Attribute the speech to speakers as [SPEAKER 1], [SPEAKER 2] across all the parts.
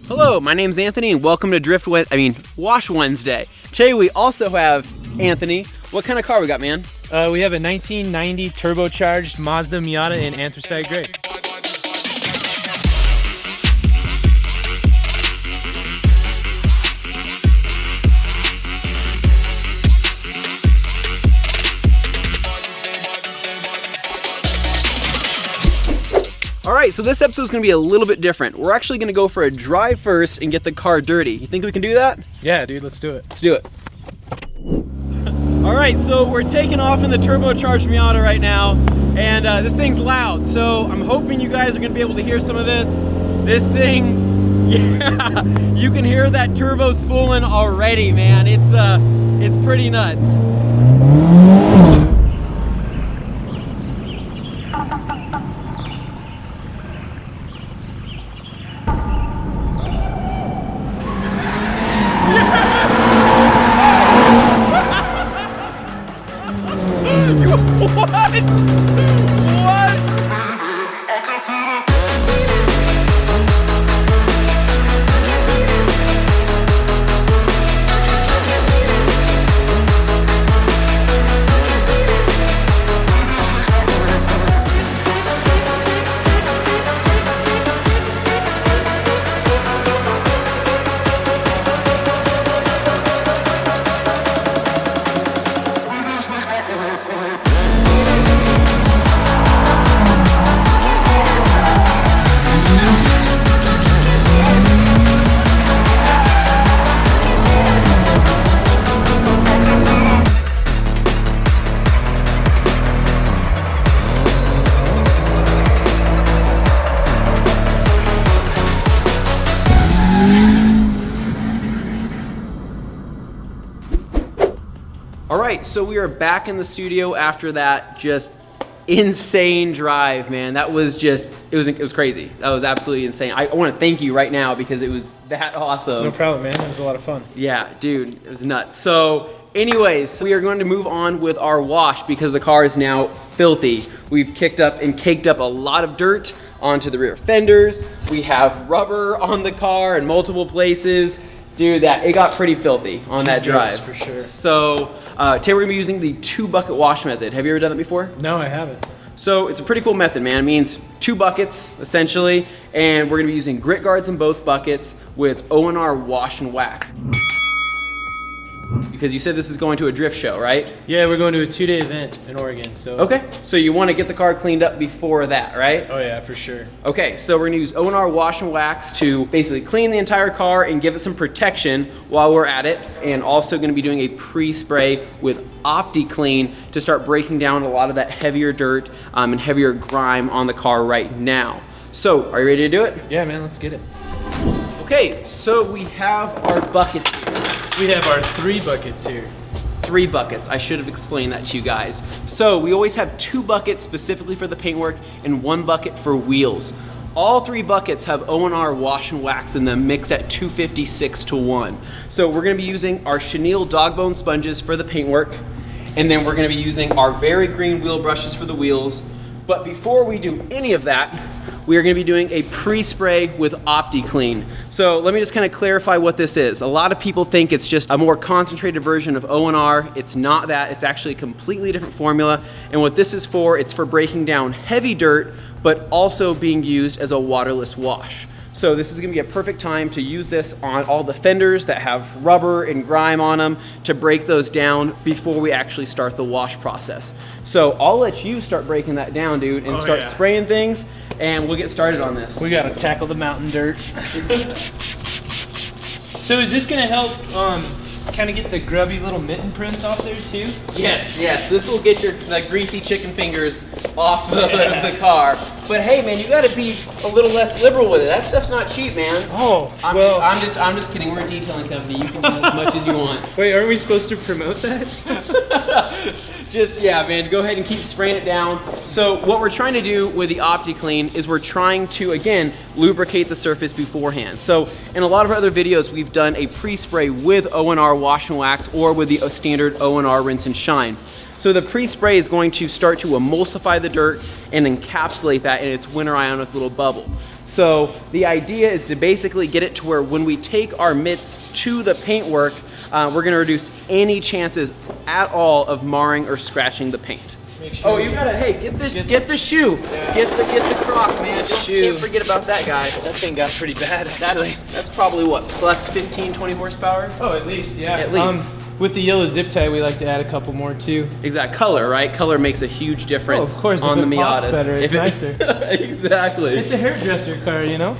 [SPEAKER 1] Hello, my name's Anthony and welcome to Wash Wednesday. Today we also have Anthony. What kind of car we got, man?
[SPEAKER 2] We have a 1990 turbocharged Mazda Miata in anthracite gray.
[SPEAKER 1] All right, so this episode is gonna be a little bit different. We're actually gonna go for a drive first and get the car dirty. You think we can do that?
[SPEAKER 2] Yeah, dude, let's do it.
[SPEAKER 1] Let's do it. All right, so we're taking off in the turbocharged Miata right now, and this thing's loud, so I'm hoping you guys are gonna be able to hear some of this. This thing, yeah, you can hear that turbo spooling already, man. It's pretty nuts. All right, so we are back in the studio after that just insane drive, man. That was just, it was crazy. That was absolutely insane. I want to thank you right now because it was that awesome.
[SPEAKER 2] No problem, man. It was a lot of fun.
[SPEAKER 1] Yeah, dude, it was nuts. So anyways, we are going to move on with our wash because the car is now filthy. We've kicked up and caked up a lot of dirt onto the rear fenders. We have rubber on the car in multiple places. Dude, it got pretty filthy on that drive.
[SPEAKER 2] For sure.
[SPEAKER 1] So today we're gonna be using the 2-bucket wash method. Have you ever done that before?
[SPEAKER 2] No, I haven't.
[SPEAKER 1] So it's a pretty cool method, man. It means 2 buckets, essentially, and we're gonna be using grit guards in both buckets with O&R wash and wax. Because you said this is going to a drift show, right?
[SPEAKER 2] Yeah, we're going to a 2-day event in Oregon, so.
[SPEAKER 1] Okay, so you wanna get the car cleaned up before that, right?
[SPEAKER 2] Oh yeah, for sure.
[SPEAKER 1] Okay, so we're gonna use O&R wash and wax to basically clean the entire car and give it some protection while we're at it. And also gonna be doing a pre-spray with Opti Clean to start breaking down a lot of that heavier dirt and heavier grime on the car right now. So, are you ready to do it?
[SPEAKER 2] Yeah, man, let's get it.
[SPEAKER 1] Okay, so we have our buckets here.
[SPEAKER 2] We have our 3 buckets here.
[SPEAKER 1] 3 buckets. I should have explained that to you guys. So we always have 2 buckets specifically for the paintwork and 1 bucket for wheels. All 3 buckets have O&R wash and wax in them mixed at 256:1. So we're gonna be using our chenille dog bone sponges for the paintwork, and then we're gonna be using our very green wheel brushes for the wheels. But before we do any of that, we are gonna be doing a pre-spray with Opti Clean. So let me just kind of clarify what this is. A lot of people think it's just a more concentrated version of O&R. It's not that, it's actually a completely different formula. And what this is for, it's for breaking down heavy dirt, but also being used as a waterless wash. So this is gonna be a perfect time to use this on all the fenders that have rubber and grime on them to break those down before we actually start the wash process. So I'll let you start breaking that down, dude, and start spraying things, and we'll get started on this.
[SPEAKER 2] We gotta tackle the mountain dirt. So is this gonna help kind of get the grubby little mitten prints off there too?
[SPEAKER 1] Yes, yes. This will get the greasy chicken fingers off the car. But hey, man, you got to be a little less liberal with it. That stuff's not cheap, man.
[SPEAKER 2] Oh,
[SPEAKER 1] I'm just kidding. We're a detailing company. You can do as much as you want.
[SPEAKER 2] Wait, aren't we supposed to promote that?
[SPEAKER 1] Just, yeah, man, go ahead and keep spraying it down. So what we're trying to do with the Opti Clean is we're trying to, again, lubricate the surface beforehand. So in a lot of our other videos, we've done a pre-spray with O&R wash and wax or with the standard O&R rinse and shine. So the pre-spray is going to start to emulsify the dirt and encapsulate that in its winter ionic little bubble. So the idea is to basically get it to where when we take our mitts to the paintwork, we're gonna reduce any chances at all of marring or scratching the paint.
[SPEAKER 2] Sure
[SPEAKER 1] oh, you gotta, hey, get the shoe.
[SPEAKER 2] Yeah.
[SPEAKER 1] Get the croc, man.
[SPEAKER 2] Shoe.
[SPEAKER 1] Can't forget about that guy.
[SPEAKER 2] That thing got pretty bad, actually.
[SPEAKER 1] That's probably what, plus 15, 20 horsepower?
[SPEAKER 2] Oh, at least, yeah.
[SPEAKER 1] At least.
[SPEAKER 2] With the yellow zip tie, we like to add a couple more too.
[SPEAKER 1] Exact color, right? Color makes a huge difference.
[SPEAKER 2] Oh, of course,
[SPEAKER 1] on
[SPEAKER 2] if
[SPEAKER 1] the
[SPEAKER 2] it pops
[SPEAKER 1] Miatas.
[SPEAKER 2] better, it's nicer.
[SPEAKER 1] Exactly.
[SPEAKER 2] It's a hairdresser car, you know?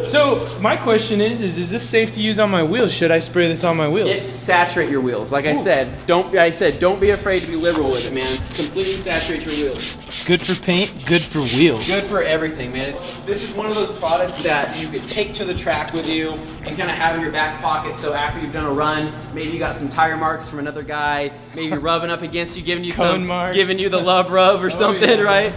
[SPEAKER 2] So my question is this safe to use on my wheels? Should I spray this on my wheels?
[SPEAKER 1] Saturate your wheels. Like I said, don't be afraid to be liberal with it, man. It's completely saturate your wheels.
[SPEAKER 2] Good for paint, good for wheels.
[SPEAKER 1] Good for everything, man. This is one of those products that you could take to the track with you and kind of have in your back pocket. So after you've done a run, maybe you got some tire marks from another guy, maybe rubbing up against you, giving you the love rub or something,
[SPEAKER 2] yeah.
[SPEAKER 1] right?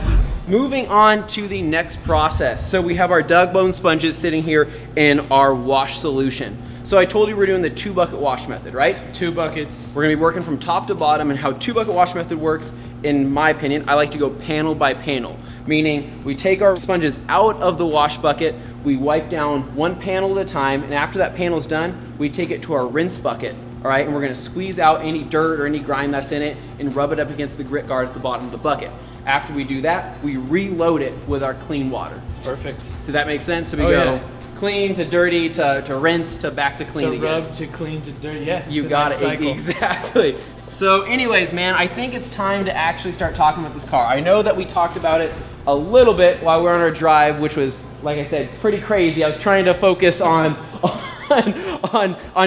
[SPEAKER 1] Moving on to the next process. So we have our Dug Bone sponges sitting here in our wash solution. So I told you we're doing the 2-bucket wash method, right?
[SPEAKER 2] 2 buckets.
[SPEAKER 1] We're gonna be working from top to bottom, and how 2-bucket wash method works, in my opinion, I like to go panel by panel. Meaning, we take our sponges out of the wash bucket, we wipe down 1 panel at a time, and after that panel's done, we take it to our rinse bucket, all right? And we're gonna squeeze out any dirt or any grime that's in it and rub it up against the grit guard at the bottom of the bucket. After we do that, we reload it with our clean water.
[SPEAKER 2] Perfect.
[SPEAKER 1] So that makes sense? So we go
[SPEAKER 2] yeah.
[SPEAKER 1] clean to dirty to rinse to back to clean
[SPEAKER 2] to
[SPEAKER 1] again.
[SPEAKER 2] rub to clean to dirty, yeah.
[SPEAKER 1] You got it, exactly. So anyways, man, I think it's time to actually start talking about this car. I know that we talked about it a little bit while we were on our drive, which was, like I said, pretty crazy. I was trying to focus on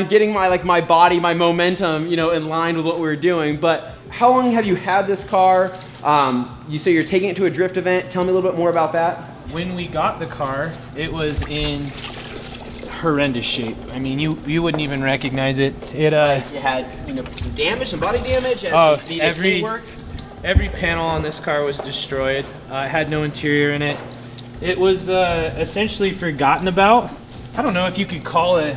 [SPEAKER 1] getting my body, my momentum, you know, in line with what we were doing. But how long have you had this car? You say you're taking it to a drift event. Tell me a little bit more about that.
[SPEAKER 2] When we got the car, it was in horrendous shape. I mean, you wouldn't even recognize it. It
[SPEAKER 1] You had, you know, some damage, some body damage. Some
[SPEAKER 2] every panel on this car was destroyed. It had no interior in it. It was essentially forgotten about. I don't know if you could call it,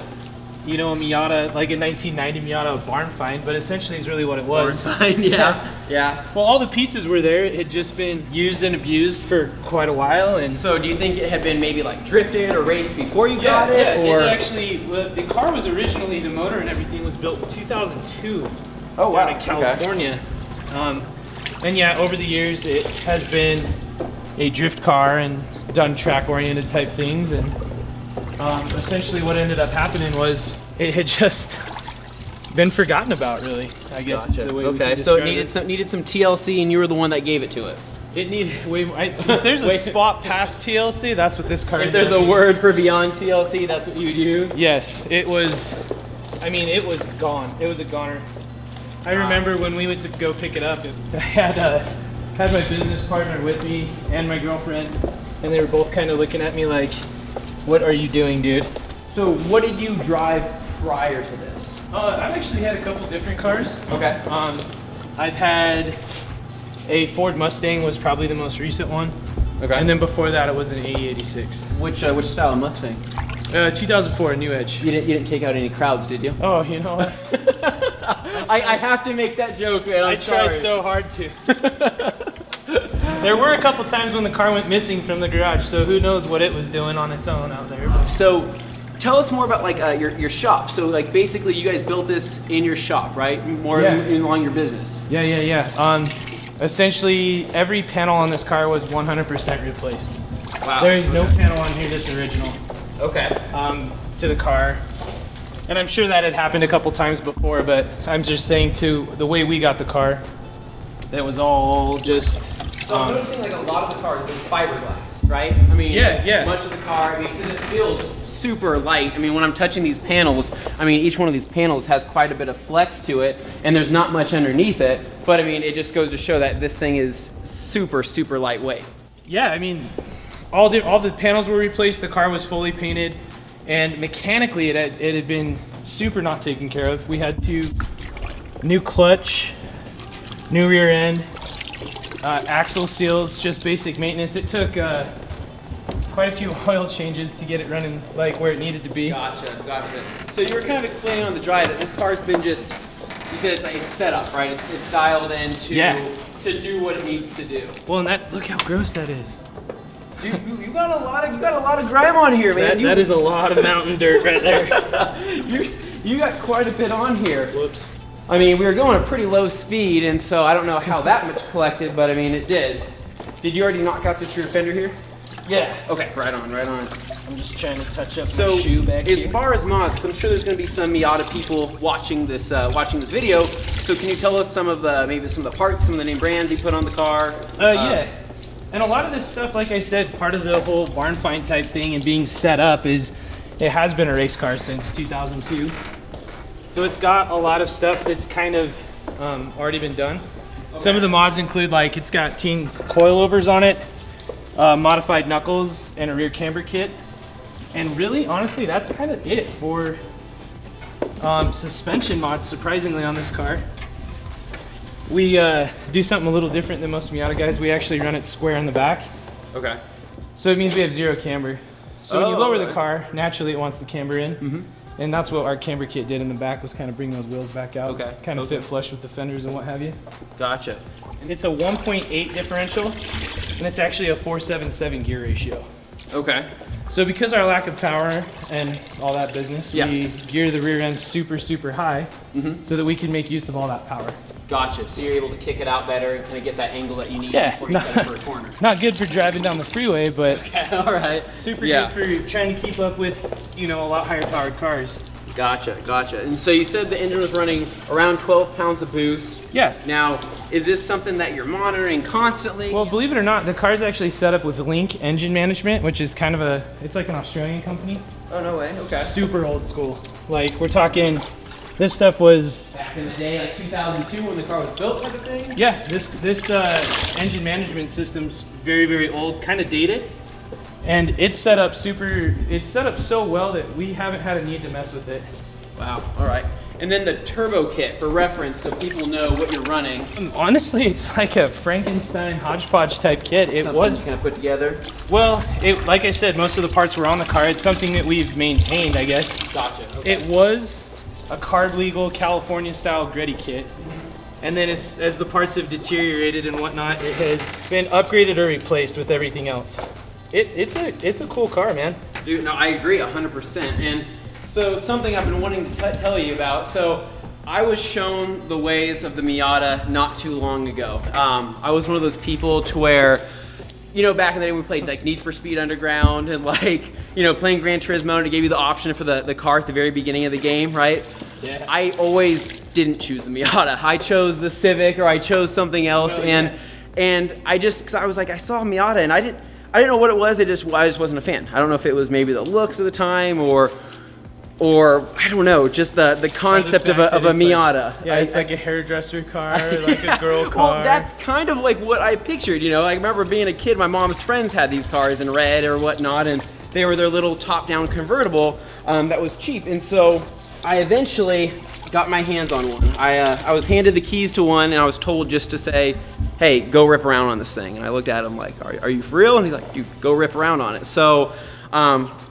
[SPEAKER 2] you know, a Miata, like a 1990 Miata, a barn find, but essentially is really what it was.
[SPEAKER 1] Barn find, yeah.
[SPEAKER 2] Well, all the pieces were there. It had just been used and abused for quite a while. And
[SPEAKER 1] so do you think it had been maybe like drifted or raced before you got it?
[SPEAKER 2] Yeah,
[SPEAKER 1] or?
[SPEAKER 2] it actually, the car was originally, the motor and everything was built in 2002
[SPEAKER 1] wow.
[SPEAKER 2] down in California. Okay. And yeah, over the years, it has been a drift car and done track-oriented type things. And essentially what ended up happening was it had just been forgotten about, really, I guess.
[SPEAKER 1] Gotcha.
[SPEAKER 2] Is the way
[SPEAKER 1] okay,
[SPEAKER 2] we can
[SPEAKER 1] so it
[SPEAKER 2] describe
[SPEAKER 1] needed some TLC, and you were the one that gave it to it.
[SPEAKER 2] It needed if there's a spot past TLC, that's what this car.
[SPEAKER 1] If there's a word for beyond TLC, that's what you'd use.
[SPEAKER 2] Yes, it was. I mean, it was gone. It was a goner. I remember when we went to go pick it up. I had my business partner with me and my girlfriend, and they were both kind of looking at me like, "What are you doing, dude?"
[SPEAKER 1] So, what did you drive prior to this?
[SPEAKER 2] I've actually had a couple different cars.
[SPEAKER 1] Okay.
[SPEAKER 2] I've had a Ford Mustang, was probably the most recent one.
[SPEAKER 1] Okay.
[SPEAKER 2] And then before that, it was an AE86.
[SPEAKER 1] Which style of Mustang?
[SPEAKER 2] 2004, New Edge.
[SPEAKER 1] You didn't take out any crowds, did you?
[SPEAKER 2] Oh, you know what?
[SPEAKER 1] I have to make that joke, man.
[SPEAKER 2] I tried so hard to. There were a couple times when the car went missing from the garage, so who knows what it was doing on its own out there.
[SPEAKER 1] So, tell us more about like your shop. So like basically you guys built this in your shop, right? More along your business.
[SPEAKER 2] Yeah. Essentially every panel on this car was 100% replaced.
[SPEAKER 1] Wow.
[SPEAKER 2] There is no panel on here that's original.
[SPEAKER 1] Okay.
[SPEAKER 2] To the car. And I'm sure that had happened a couple times before, but I'm just saying too, the way we got the car, that was all just...
[SPEAKER 1] So I'm noticing like a lot of the cars is fiberglass, right? I mean,
[SPEAKER 2] yeah.
[SPEAKER 1] Much of the car, I mean, because it feels super light. I mean, when I'm touching these panels, I mean, each one of these panels has quite a bit of flex to it, and there's not much underneath it. But I mean, it just goes to show that this thing is super, super lightweight.
[SPEAKER 2] Yeah, I mean, all the panels were replaced. The car was fully painted, and mechanically, it had been super not taken care of. We had new clutch, new rear end, axle seals, just basic maintenance. It took quite a few oil changes to get it running like where it needed to be.
[SPEAKER 1] Gotcha. So you were kind of explaining on the drive that this car's been just, you said it's set up, right? It's dialed in to do what it needs to do.
[SPEAKER 2] Well, and look how gross that is.
[SPEAKER 1] Dude, you got a lot of grime on here, man.
[SPEAKER 2] That is a lot of mountain dirt right there.
[SPEAKER 1] You got quite a bit on here.
[SPEAKER 2] Whoops.
[SPEAKER 1] I mean, we were going at pretty low speed, and so I don't know how that much collected, but I mean, it did. Did you already knock out this rear fender here?
[SPEAKER 2] Yeah.
[SPEAKER 1] Okay, right on.
[SPEAKER 2] I'm just trying to touch up
[SPEAKER 1] So,
[SPEAKER 2] my shoe back
[SPEAKER 1] as
[SPEAKER 2] here.
[SPEAKER 1] far as mods, 'cause I'm sure there's going to be some Miata people watching this video. So, can you tell us some of maybe some of the parts, some of the name brands you put on the car?
[SPEAKER 2] Yeah. And a lot of this stuff, like I said, part of the whole barn find type thing and being set up is it has been a race car since 2002. So it's got a lot of stuff that's kind of already been done. Okay. Some of the mods include, like, it's got teen coilovers on it, modified knuckles, and a rear camber kit. And really, honestly, that's kind of it for suspension mods, surprisingly, on this car. We do something a little different than most Miata guys. We actually run it square in the back.
[SPEAKER 1] Okay.
[SPEAKER 2] So it means we have zero camber. So when you lower the
[SPEAKER 1] okay.
[SPEAKER 2] car, naturally it wants to camber in.
[SPEAKER 1] Mm-hmm.
[SPEAKER 2] And that's what our camber kit did in the back, was kind of bring those wheels back out.
[SPEAKER 1] Okay.
[SPEAKER 2] Kind of fit flush with the fenders and what have you.
[SPEAKER 1] Gotcha.
[SPEAKER 2] It's a 1.8 differential, and it's actually a 477 gear ratio.
[SPEAKER 1] Okay.
[SPEAKER 2] So because our lack of power and all that business, we gear the rear end super, super high so that we can make use of all that power.
[SPEAKER 1] Gotcha. So you're able to kick it out better and kind of get that angle that you need before you set it for a corner.
[SPEAKER 2] Not good for driving down the freeway, but
[SPEAKER 1] Okay, all right.
[SPEAKER 2] super good for trying to keep up with, you know, a lot higher powered cars.
[SPEAKER 1] Gotcha. And so you said the engine was running around 12 pounds of boost.
[SPEAKER 2] Yeah.
[SPEAKER 1] Now, is this something that you're monitoring constantly?
[SPEAKER 2] Well, believe it or not, the car's actually set up with Link Engine Management, which is kind of it's like an Australian company.
[SPEAKER 1] Oh, no way. Okay.
[SPEAKER 2] Super old school. Like, we're talking, this stuff was...
[SPEAKER 1] Back in the day, like 2002 when the car was built type of thing?
[SPEAKER 2] Yeah, this engine management system's very, very old, kind of dated. And it's set up so well that we haven't had a need to mess with it.
[SPEAKER 1] Wow, all right. And then the turbo kit, for reference, so people know what you're running.
[SPEAKER 2] Honestly, it's like a Frankenstein hodgepodge type kit. It was
[SPEAKER 1] kind of put together.
[SPEAKER 2] Well, like I said, most of the parts were on the car. It's something that we've maintained, I guess.
[SPEAKER 1] Gotcha. Okay.
[SPEAKER 2] It was a carb legal California style gritty kit. And then as the parts have deteriorated and whatnot, it has been upgraded or replaced with everything else. It's a cool car, man.
[SPEAKER 1] Dude, no, I agree 100%. And so something I've been wanting to tell you about. So I was shown the ways of the Miata not too long ago. I was one of those people to where, you know, back in the day we played like Need for Speed Underground and like, you know, playing Gran Turismo, and it gave you the option for the car at the very beginning of the game, right?
[SPEAKER 2] Yeah.
[SPEAKER 1] I always didn't choose the Miata. I chose the Civic or I chose something else.
[SPEAKER 2] Oh,
[SPEAKER 1] and I just, cause I was like, I saw a Miata and I didn't know what it was. I just wasn't a fan. I don't know if it was maybe the looks of the time or I don't know, just the concept of a Miata.
[SPEAKER 2] Like, it's like a hairdresser car, like a girl car.
[SPEAKER 1] Well, that's kind of like what I pictured, you know. I remember being a kid, my mom's friends had these cars in red or whatnot, and they were their little top-down convertible that was cheap. And so I eventually got my hands on one. I was handed the keys to one, and I was told just to say, hey, go rip around on this thing. And I looked at him like, are you for real? And he's like, you go rip around on it. So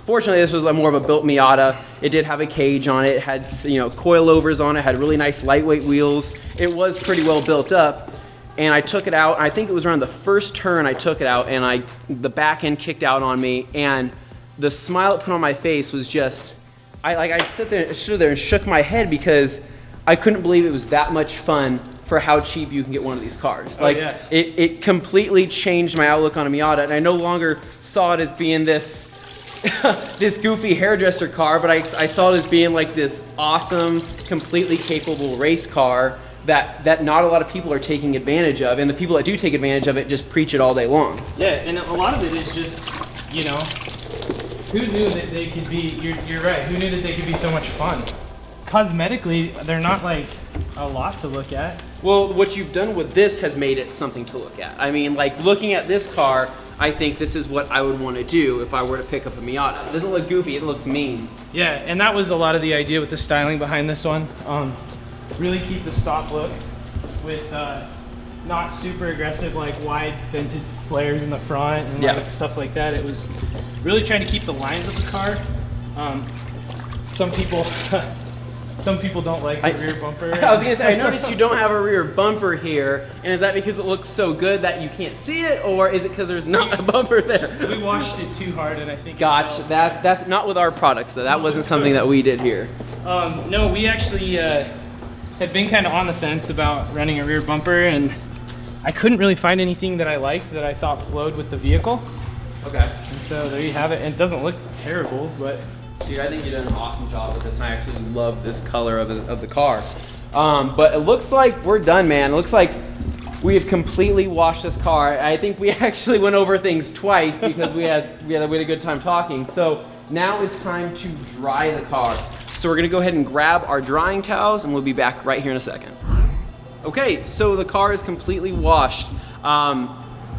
[SPEAKER 1] fortunately, this was more of a built Miata. It did have a cage on it. It had, you know, coilovers on it. Had really nice lightweight wheels. It was pretty well built up. And I took it out. I think it was around the first turn I took it out, and the back end kicked out on me. And the smile it put on my face was just, I stood there and shook my head because I couldn't believe it was that much fun for how cheap you can get one of these cars.
[SPEAKER 2] Oh,
[SPEAKER 1] like,
[SPEAKER 2] yeah.
[SPEAKER 1] it completely changed my outlook on a Miata, and I no longer saw it as being this this goofy hairdresser car, but I saw it as being like this awesome, completely capable race car that not a lot of people are taking advantage of, and the people that do take advantage of it just preach it all day long.
[SPEAKER 2] Yeah, and a lot of it is just, you know, who knew that they could be, you're right, who knew that they could be so much fun? Cosmetically, they're not like a lot to look at.
[SPEAKER 1] Well, what you've done with this has made it something to look at. I mean, like, looking at this car, I think this is what I would want to do if I were to pick up a Miata. It doesn't look goofy, it looks mean.
[SPEAKER 2] Yeah, and that was a lot of the idea with the styling behind this one. Really keep the stock look with not super aggressive, like wide vented flares in the front and like stuff like that. It was really trying to keep the lines of the car. Some people Some people don't like the rear bumper.
[SPEAKER 1] I was gonna say, I noticed you don't have a rear bumper here, and is that because it looks so good that you can't see it, or is it because there's not a bumper there?
[SPEAKER 2] We washed it too hard, and I think.
[SPEAKER 1] Gotcha. That's not with our products, though. That wasn't something that we did here.
[SPEAKER 2] No, we actually had been kind of on the fence about running a rear bumper, and I couldn't really find anything that I liked that I thought flowed with the vehicle.
[SPEAKER 1] Okay.
[SPEAKER 2] And so there you have it. And it doesn't look terrible, but.
[SPEAKER 1] Dude, I think you did an awesome job with this, and I actually love this color of the car. But it looks like we're done, man. It looks like we have completely washed this car. I think we actually went over things twice because we had a good time talking. So now it's time to dry the car. So we're gonna go ahead and grab our drying towels, and we'll be back right here in a second. Okay, so the car is completely washed.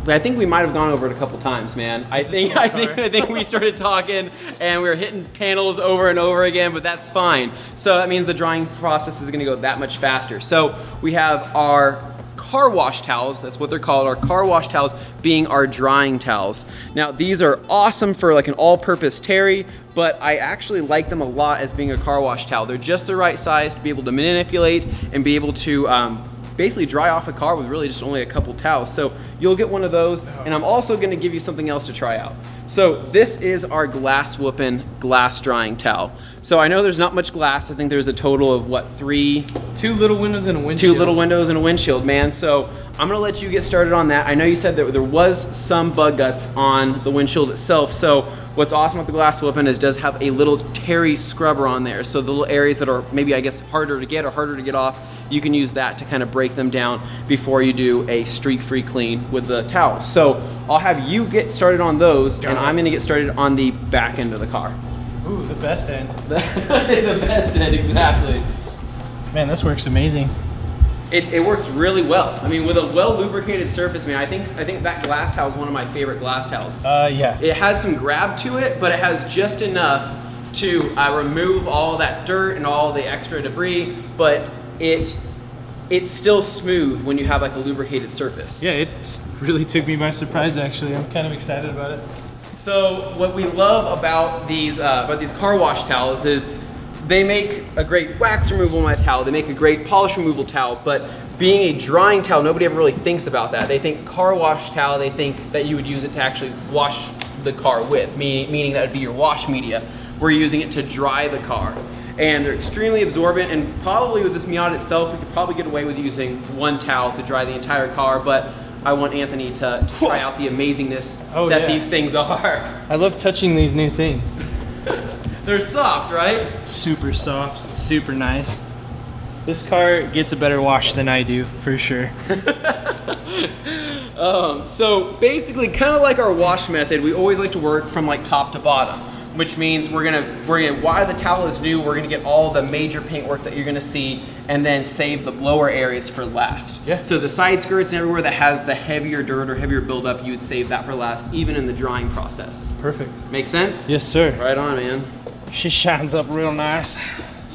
[SPEAKER 1] But I think we might have gone over it a couple times, man. I think we started talking and we were hitting panels over and over again, but that's fine. So that means the drying process is gonna go that much faster. So we have our car wash towels, that's what they're called, our car wash towels being our drying towels. Now these are awesome for like an all-purpose terry, but I actually like them a lot as being a car wash towel. They're just the right size to be able to manipulate and be able to basically dry off a car with really just only a couple towels. So you'll get one of those, and I'm also gonna give you something else to try out. So this is our glass whooping glass drying towel. So I know there's not much glass. I think there's a total of what, two little windows and a windshield. Two little windows and a windshield, man. So I'm gonna let you get started on that. I know you said that there was some bug guts on the windshield itself. So what's awesome about the glass whooping is it does have a little terry scrubber on there. So the little areas that are maybe, I guess, harder to get or harder to get off, you can use that to kind of break them down before you do a streak-free clean with the towel. So I'll have you get started on those, and I'm gonna get started on the back end of the car.
[SPEAKER 2] Ooh, the best end.
[SPEAKER 1] The best end, exactly.
[SPEAKER 2] Man, this works amazing.
[SPEAKER 1] It works really well. I mean, with a well lubricated surface, man, I think that glass towel is one of my favorite glass towels.
[SPEAKER 2] Yeah.
[SPEAKER 1] It has some grab to it, but it has just enough to remove all that dirt and all the extra debris, but it's still smooth when you have like a lubricated surface.
[SPEAKER 2] Yeah, it really took me by surprise, actually. I'm kind of excited about it.
[SPEAKER 1] So what we love about these car wash towels is they make a great wax removal towel, they make a great polish removal towel, but being a drying towel, nobody ever really thinks about that. They think car wash towel, they think that you would use it to actually wash the car with, meaning that would be your wash media. We're using it to dry the car. And they're extremely absorbent, and probably with this Miata itself, we could probably get away with using one towel to dry the entire car, but I want Anthony to try out the amazingness that these things are.
[SPEAKER 2] I love touching these new things.
[SPEAKER 1] They're soft, right?
[SPEAKER 2] Super soft, super nice. This car gets a better wash than I do, for sure.
[SPEAKER 1] So basically, kind of like our wash method, we always like to work from like top to bottom, which means we're gonna while the towel is new, we're gonna get all the major paint work that you're gonna see, and then save the lower areas for last.
[SPEAKER 2] Yeah.
[SPEAKER 1] So the side skirts and everywhere that has the heavier dirt or heavier buildup, you would save that for last, even in the drying process.
[SPEAKER 2] Perfect.
[SPEAKER 1] Make sense?
[SPEAKER 2] Yes, sir.
[SPEAKER 1] Right on, man.
[SPEAKER 2] She shines up real nice.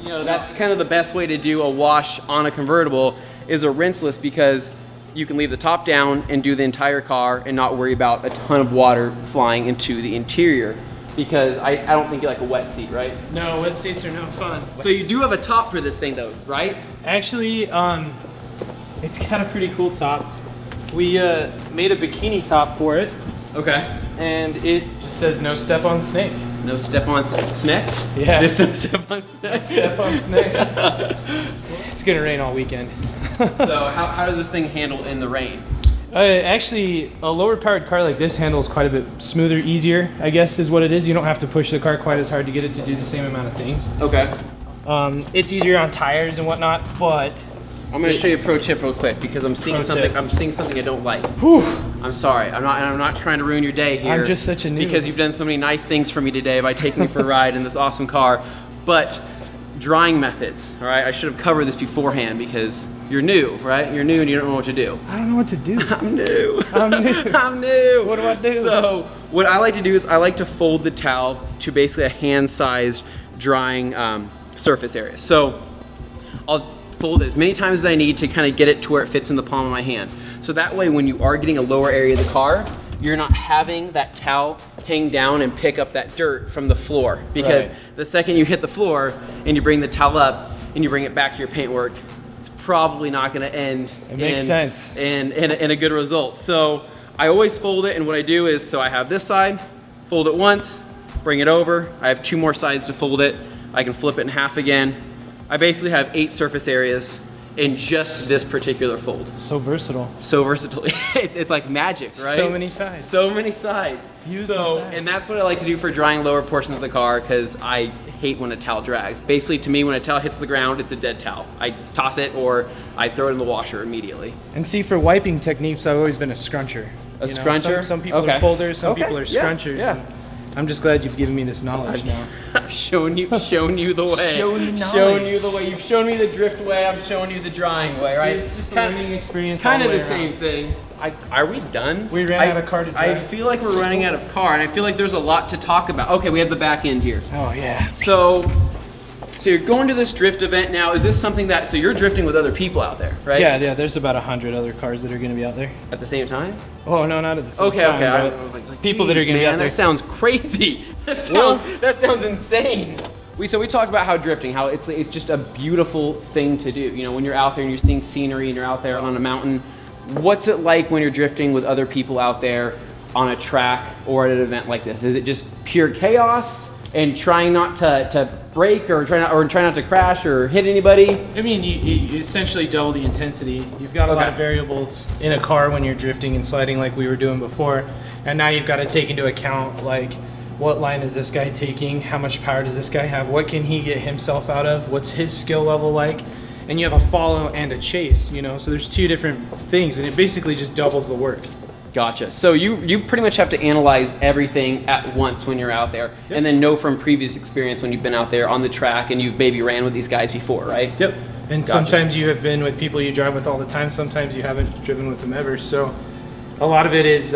[SPEAKER 1] You know, that's kind of the best way to do a wash on a convertible is a rinseless, because you can leave the top down and do the entire car and not worry about a ton of water flying into the interior, because I don't think you like a wet seat, right?
[SPEAKER 2] No, wet seats are no fun.
[SPEAKER 1] So you do have a top for this thing though, right?
[SPEAKER 2] Actually, it's got a pretty cool top. We made a bikini top for it.
[SPEAKER 1] Okay.
[SPEAKER 2] And it just says no step on snake.
[SPEAKER 1] No step on snake?
[SPEAKER 2] Yeah.
[SPEAKER 1] There's no step on snake.
[SPEAKER 2] No step on snake. It's gonna rain all weekend.
[SPEAKER 1] So how does this thing handle in the rain?
[SPEAKER 2] Actually, a lower powered car like this handles quite a bit smoother, easier, I guess is what it is. You don't have to push the car quite as hard to get it to do the same amount of things.
[SPEAKER 1] Okay.
[SPEAKER 2] It's easier on tires and whatnot, but
[SPEAKER 1] I'm going to show you a pro tip real quick, because I'm seeing something I don't like.
[SPEAKER 2] Whew.
[SPEAKER 1] I'm sorry. I'm not trying to ruin your day here.
[SPEAKER 2] I'm just such a noob.
[SPEAKER 1] Because you've done so many nice things for me today by taking me for a ride in this awesome car. But drying methods, all right? I should have covered this beforehand because you're new, right? You're new and you don't know what to do.
[SPEAKER 2] I don't know what to do.
[SPEAKER 1] I'm new.
[SPEAKER 2] I'm new.
[SPEAKER 1] I'm new.
[SPEAKER 2] What do I do?
[SPEAKER 1] So what I like to do is I like to fold the towel to basically a hand-sized drying surface area. So I'll fold it as many times as I need to kind of get it to where it fits in the palm of my hand. So that way, when you are getting a lower area of the car, you're not having that towel hang down and pick up that dirt from the floor. Because the second you hit the floor and you bring the towel up, and you bring it back to your paintwork, it's probably not gonna end
[SPEAKER 2] It makes sense.
[SPEAKER 1] in a good result. So I always fold it, and what I do is, so I have this side, fold it once, bring it over. I have 2 more sides to fold it. I can flip it in half again. I basically have 8 surface areas in just this particular fold.
[SPEAKER 2] So versatile.
[SPEAKER 1] So versatile. It's like magic, right?
[SPEAKER 2] So many sides.
[SPEAKER 1] So many sides.
[SPEAKER 2] Use the sides.
[SPEAKER 1] And that's what I like to do for drying lower portions of the car, because I hate when a towel drags. Basically, to me, when a towel hits the ground, it's a dead towel. I toss it or I throw it in the washer immediately.
[SPEAKER 2] And see, for wiping techniques, I've always been a scruncher.
[SPEAKER 1] A scruncher?
[SPEAKER 2] Some people
[SPEAKER 1] Okay.
[SPEAKER 2] are folders, some
[SPEAKER 1] Okay,
[SPEAKER 2] people are
[SPEAKER 1] yeah,
[SPEAKER 2] scrunchers.
[SPEAKER 1] yeah.
[SPEAKER 2] And I'm just glad you've given me this knowledge now.
[SPEAKER 1] I've shown you the way.
[SPEAKER 2] Shown you knowledge.
[SPEAKER 1] Shown you the way. You've shown me the drift way. I'm showing you the drying way, right?
[SPEAKER 2] It's just a learning experience.
[SPEAKER 1] Kind
[SPEAKER 2] all
[SPEAKER 1] of
[SPEAKER 2] the
[SPEAKER 1] the
[SPEAKER 2] way
[SPEAKER 1] same thing. Are we done?
[SPEAKER 2] We ran out of car to dry.
[SPEAKER 1] I feel like we're running out of car, and I feel like there's a lot to talk about. Okay, we have the back end here.
[SPEAKER 2] Oh yeah.
[SPEAKER 1] So you're going to this drift event now. Is this something that, so you're drifting with other people out there, right?
[SPEAKER 2] Yeah. There's about 100 other cars that are going to be out there.
[SPEAKER 1] At the same time?
[SPEAKER 2] Oh no, not at the same
[SPEAKER 1] Okay,
[SPEAKER 2] time.
[SPEAKER 1] okay. I
[SPEAKER 2] but
[SPEAKER 1] was like,
[SPEAKER 2] people that are
[SPEAKER 1] "Geez,
[SPEAKER 2] going to be
[SPEAKER 1] man,
[SPEAKER 2] out there.
[SPEAKER 1] That sounds crazy. That sounds insane. So we talked about how drifting, how it's just a beautiful thing to do. You know, when you're out there and you're seeing scenery and you're out there on a mountain, what's it like when you're drifting with other people out there on a track or at an event like this? Is it just pure chaos and trying not to brake or try not to crash or hit anybody?
[SPEAKER 2] I mean, you essentially double the intensity. You've got a lot of variables in a car when you're drifting and sliding like we were doing before. And now you've got to take into account, like, what line is this guy taking? How much power does this guy have? What can he get himself out of? What's his skill level like? And you have a follow and a chase, you know? So there's 2 different things, and it basically just doubles the work.
[SPEAKER 1] Gotcha. So you pretty much have to analyze everything at once when you're out there, and then know from previous experience when you've been out there on the track and you've maybe ran with these guys before, right?
[SPEAKER 2] Yep. And
[SPEAKER 1] Gotcha.
[SPEAKER 2] sometimes you have been with people you drive with all the time. Sometimes you haven't driven with them ever. So a lot of it is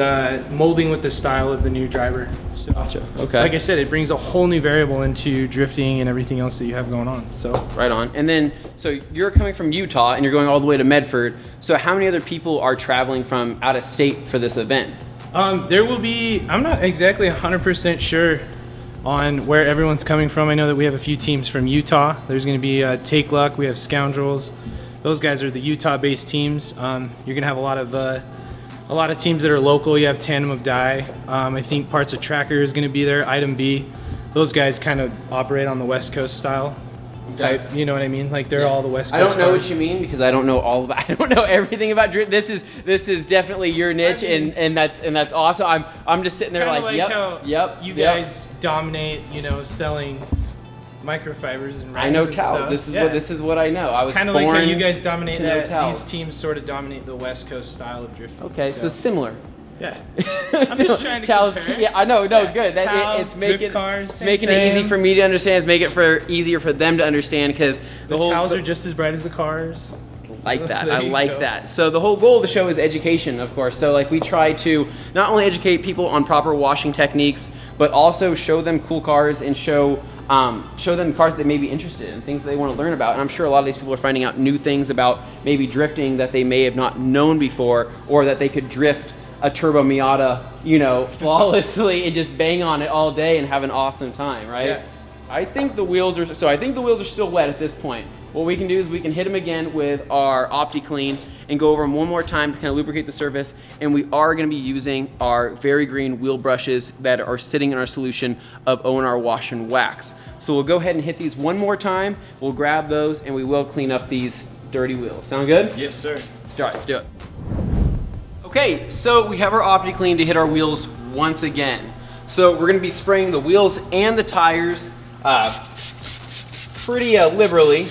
[SPEAKER 2] molding with the style of the new driver. So,
[SPEAKER 1] Gotcha. Okay.
[SPEAKER 2] like I said, it brings a whole new variable into drifting and everything else that you have going on. So
[SPEAKER 1] Right on. And then, so you're coming from Utah and you're going all the way to Medford. So how many other people are traveling from out of state for this event?
[SPEAKER 2] there will be, I'm not exactly 100% sure on where everyone's coming from. I know that we have a few teams from Utah. There's going to be Take Luck. We have Scoundrels. Those guys are the Utah-based teams. You're going to have a lot of teams that are local. You have Tandem of Die. I think Parts of Tracker is going to be there. Item B. Those guys kind of operate on the West Coast style type. You know what I mean? Like they're all the West Coast.
[SPEAKER 1] I don't know
[SPEAKER 2] cars.
[SPEAKER 1] what you mean because I don't know I don't know everything about drift. This is definitely your niche, and that's awesome. I'm just sitting there
[SPEAKER 2] Kinda
[SPEAKER 1] like
[SPEAKER 2] how
[SPEAKER 1] yep.
[SPEAKER 2] you guys dominate, selling microfibers and
[SPEAKER 1] I know
[SPEAKER 2] and
[SPEAKER 1] towels.
[SPEAKER 2] stuff.
[SPEAKER 1] This is what I know. I was
[SPEAKER 2] kind of like how
[SPEAKER 1] born
[SPEAKER 2] you guys dominate
[SPEAKER 1] to know
[SPEAKER 2] that.
[SPEAKER 1] towels.
[SPEAKER 2] These teams sort of dominate the West Coast style of drifting.
[SPEAKER 1] Okay, so similar.
[SPEAKER 2] Yeah. I'm just trying to
[SPEAKER 1] towels.
[SPEAKER 2] compare.
[SPEAKER 1] Yeah, I know. No,
[SPEAKER 2] Yeah,
[SPEAKER 1] good.
[SPEAKER 2] towels,
[SPEAKER 1] It's making
[SPEAKER 2] drift cars,
[SPEAKER 1] it's making it
[SPEAKER 2] same.
[SPEAKER 1] easy for me to understand. It's making it easier for them to understand because
[SPEAKER 2] The towels are just as bright as the cars.
[SPEAKER 1] like that.
[SPEAKER 2] There
[SPEAKER 1] I
[SPEAKER 2] you
[SPEAKER 1] like
[SPEAKER 2] go.
[SPEAKER 1] that. So the whole goal of the show is education, of course. So like we try to not only educate people on proper washing techniques, but also show them cool cars and show them cars that they may be interested in, things that they want to learn about. And I'm sure a lot of these people are finding out new things about maybe drifting that they may have not known before, or that they could drift a turbo Miata, flawlessly and just bang on it all day and have an awesome time, right?
[SPEAKER 2] Yeah.
[SPEAKER 1] I think the wheels are still wet at this point. What we can do is we can hit them again with our Opti Clean and go over them one more time to kind of lubricate the surface. And we are going to be using our very green wheel brushes that are sitting in our solution of O&R Wash and Wax. So we'll go ahead and hit these one more time. We'll grab those and we will clean up these dirty wheels. Sound good?
[SPEAKER 2] Yes, sir.
[SPEAKER 1] Let's do it. Okay, so we have our Opti Clean to hit our wheels once again. So we're going to be spraying the wheels and the tires pretty liberally,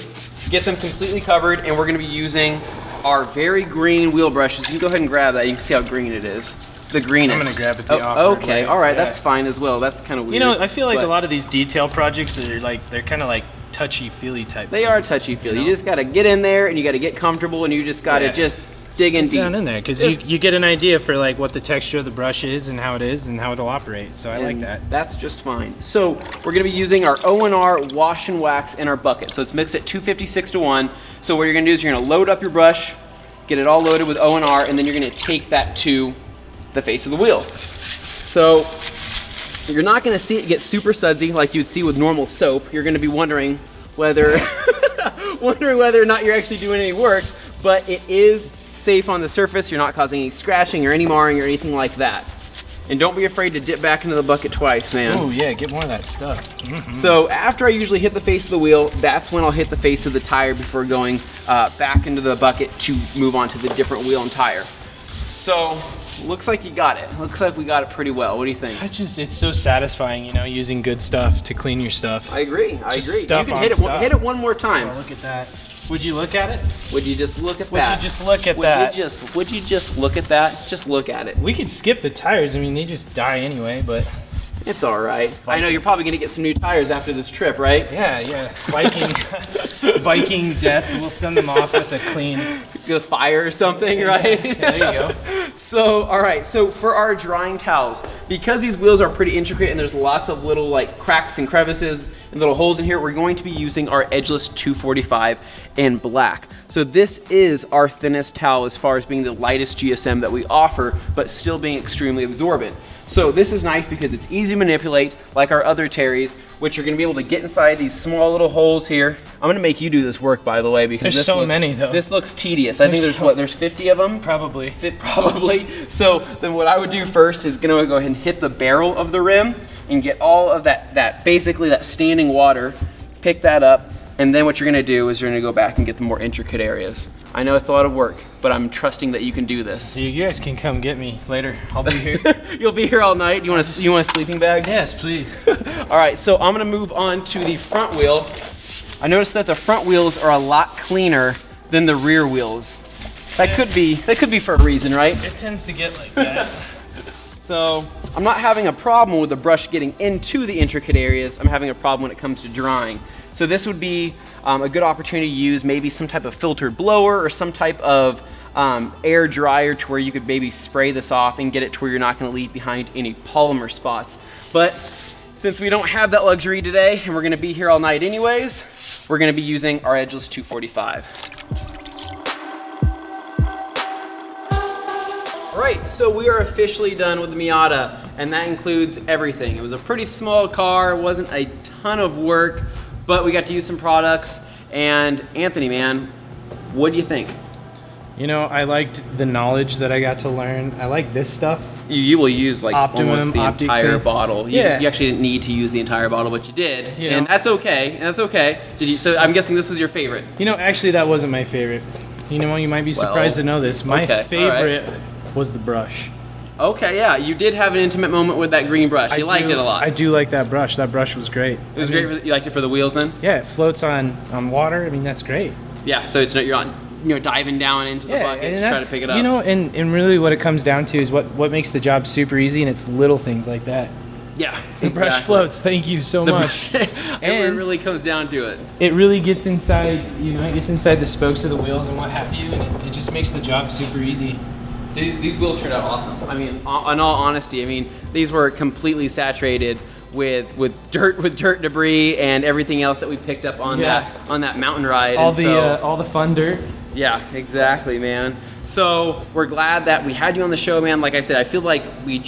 [SPEAKER 1] get them completely covered, and we're going to be using our very green wheel brushes. You can go ahead and grab that. You can see how green it is. The greenest.
[SPEAKER 2] I'm going to grab it the awkward
[SPEAKER 1] okay,
[SPEAKER 2] way.
[SPEAKER 1] all right,
[SPEAKER 2] Yeah.
[SPEAKER 1] that's fine as well. That's kind of weird.
[SPEAKER 2] I feel like
[SPEAKER 1] but
[SPEAKER 2] a lot of these detail projects are they're kind of like touchy-feely type.
[SPEAKER 1] they are touchy-feely. You just got to get in there and you got to get comfortable and you just got to just dig in deep.
[SPEAKER 2] Down in there because you get an idea for like what the texture of the brush is and how it is and how it'll operate. So I like that.
[SPEAKER 1] That's just fine. So we're going to be using our O&R Wash and Wax in our bucket. So it's mixed at 256 to 1. So what you're going to do is you're going to load up your brush, get it all loaded with O&R, and then you're going to take that to the face of the wheel. So you're not going to see it get super sudsy like you'd see with normal soap. You're going to be wondering whether wondering whether or not you're actually doing any work, but it is safe on the surface. You're not causing any scratching or any marring or anything like that. And don't be afraid to dip back into the bucket twice, man.
[SPEAKER 2] Oh yeah, get more of that stuff.
[SPEAKER 1] So after I usually hit the face of the wheel, that's when I'll hit the face of the tire before going back into the bucket to move on to the different wheel and tire. So looks like you got it. Looks like we got it pretty well. What do you think?
[SPEAKER 2] It's so satisfying, you know, using good stuff to clean your stuff.
[SPEAKER 1] I agree. I agree.
[SPEAKER 2] Stuff
[SPEAKER 1] you can
[SPEAKER 2] on
[SPEAKER 1] hit it.
[SPEAKER 2] stuff.
[SPEAKER 1] Hit it one more time.
[SPEAKER 2] Oh, look at that. Would you look at it?
[SPEAKER 1] Would you just look at that?
[SPEAKER 2] Would you just look at that?
[SPEAKER 1] Would you just look at that? Just look at it.
[SPEAKER 2] We could skip the tires. I mean, they just die anyway, but
[SPEAKER 1] it's all right. I know you're probably gonna get some new tires after this trip, right?
[SPEAKER 2] yeah. Viking death. We'll send them off with a clean.
[SPEAKER 1] The fire or something, right?
[SPEAKER 2] Yeah, there you go.
[SPEAKER 1] So, all right. So for our drying towels, because these wheels are pretty intricate and there's lots of little like cracks and crevices and little holes in here, we're going to be using our Edgeless 245 in black. So this is our thinnest towel as far as being the lightest GSM that we offer, but still being extremely absorbent. So this is nice because it's easy to manipulate, like our other Terries, which are gonna be able to get inside these small little holes here. I'm gonna make you do this work, by the way, because this looks tedious. I think there's 50 of them?
[SPEAKER 2] Probably.
[SPEAKER 1] Probably. So then what I would do first is gonna go ahead and hit the barrel of the rim and get all of that basically that standing water, pick that up, and then what you're gonna do is you're gonna go back and get the more intricate areas. I know it's a lot of work, but I'm trusting that you can do this.
[SPEAKER 2] You guys can come get me later. I'll be here.
[SPEAKER 1] You'll be here all night. You want a sleeping bag?
[SPEAKER 2] Yes, please.
[SPEAKER 1] All right, so I'm gonna move on to the front wheel. I noticed that the front wheels are a lot cleaner than the rear wheels. That could be for a reason, right?
[SPEAKER 2] It tends to get like that.
[SPEAKER 1] So I'm not having a problem with the brush getting into the intricate areas. I'm having a problem when it comes to drying. So this would be a good opportunity to use maybe some type of filtered blower or some type of air dryer to where you could maybe spray this off and get it to where you're not gonna leave behind any polymer spots. But since we don't have that luxury today and we're gonna be here all night anyways, we're gonna be using our Edgeless 245. All right, so we are officially done with the Miata, and that includes everything. It was a pretty small car, it wasn't a ton of work, but we got to use some products. And Anthony, man, what do you think?
[SPEAKER 2] You know, I liked the knowledge that I got to learn. I like this stuff.
[SPEAKER 1] You will use like almost the
[SPEAKER 2] Opti
[SPEAKER 1] entire
[SPEAKER 2] Clean.
[SPEAKER 1] bottle. You actually didn't need to use the entire bottle, but you did.
[SPEAKER 2] You
[SPEAKER 1] and
[SPEAKER 2] know.
[SPEAKER 1] that's okay. And that's okay. So I'm guessing this was your favorite.
[SPEAKER 2] You know, actually that wasn't my favorite. You know, you might be surprised to know this. My favorite was the brush.
[SPEAKER 1] Okay, yeah, you did have an intimate moment with that green brush. You liked it a lot.
[SPEAKER 2] I do like that brush. That brush was great.
[SPEAKER 1] It was great. You liked it for the wheels then?
[SPEAKER 2] Yeah, it floats on water. I mean, that's great.
[SPEAKER 1] Yeah, so it's not you're not diving down into the bucket to try to pick it up.
[SPEAKER 2] You know, and really what it comes down to is what makes the job super easy, and it's little things like that.
[SPEAKER 1] Yeah,
[SPEAKER 2] the brush floats. Thank you so much.
[SPEAKER 1] And it really comes down to it.
[SPEAKER 2] It really gets inside. You know, it gets inside the spokes of the wheels and what have you, and it just makes the job super easy.
[SPEAKER 1] These wheels turned out awesome. I mean, in all honesty, I mean, these were completely saturated with dirt debris and everything else that we picked up on that mountain ride.
[SPEAKER 2] All the fun dirt.
[SPEAKER 1] Yeah, exactly, man. So we're glad that we had you on the show, man. Like I said, I feel like we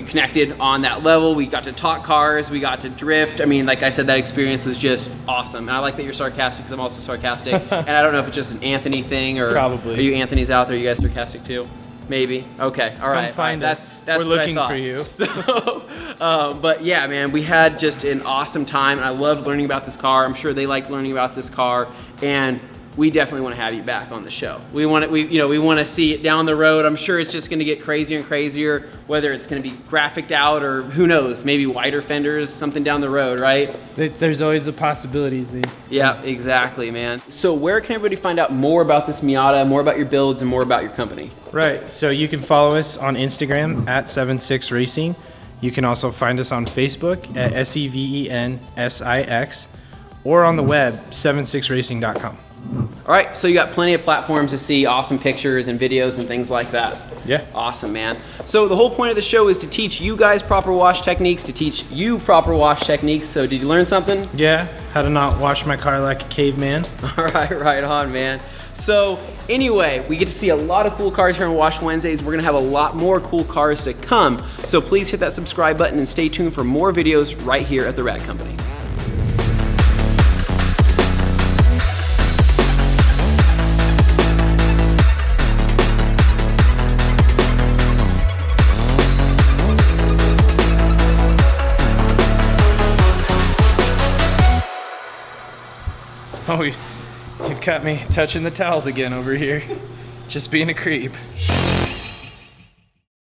[SPEAKER 1] connected on that level. We got to talk cars, we got to drift. I mean, like I said, that experience was just awesome. And I like that you're sarcastic because I'm also sarcastic. And I don't know if it's just an Anthony thing or
[SPEAKER 2] probably.
[SPEAKER 1] Are you Anthony's out there? Are you guys sarcastic too? Maybe. Okay. All right.
[SPEAKER 2] Come find us.
[SPEAKER 1] That's
[SPEAKER 2] we're looking for you.
[SPEAKER 1] So, but yeah, man, we had just an awesome time. And I loved learning about this car. I'm sure they liked learning about this car. And we definitely want to have you back on the show. We want to see it down the road. I'm sure it's just going to get crazier and crazier, whether it's going to be graphicked out or who knows, maybe wider fenders, something down the road, right?
[SPEAKER 2] There's always the possibilities.
[SPEAKER 1] Yeah, exactly, man. So where can everybody find out more about this Miata, more about your builds, and more about your company?
[SPEAKER 2] Right, so you can follow us on Instagram at 76 Racing. You can also find us on Facebook at SEVENSIX or on the web, 76racing.com.
[SPEAKER 1] All right, so you got plenty of platforms to see awesome pictures and videos and things like that.
[SPEAKER 2] Yeah.
[SPEAKER 1] Awesome, man. So the whole point of the show is to teach you guys proper wash techniques, to teach you proper wash techniques. So did you learn something?
[SPEAKER 2] Yeah, how to not wash my car like a caveman.
[SPEAKER 1] All right, right on, man. So anyway, we get to see a lot of cool cars here on Wash Wednesdays. We're gonna have a lot more cool cars to come. So please hit that subscribe button and stay tuned for more videos right here at The Rad Company.
[SPEAKER 2] Oh, you've got me touching the towels again over here. Just being a creep.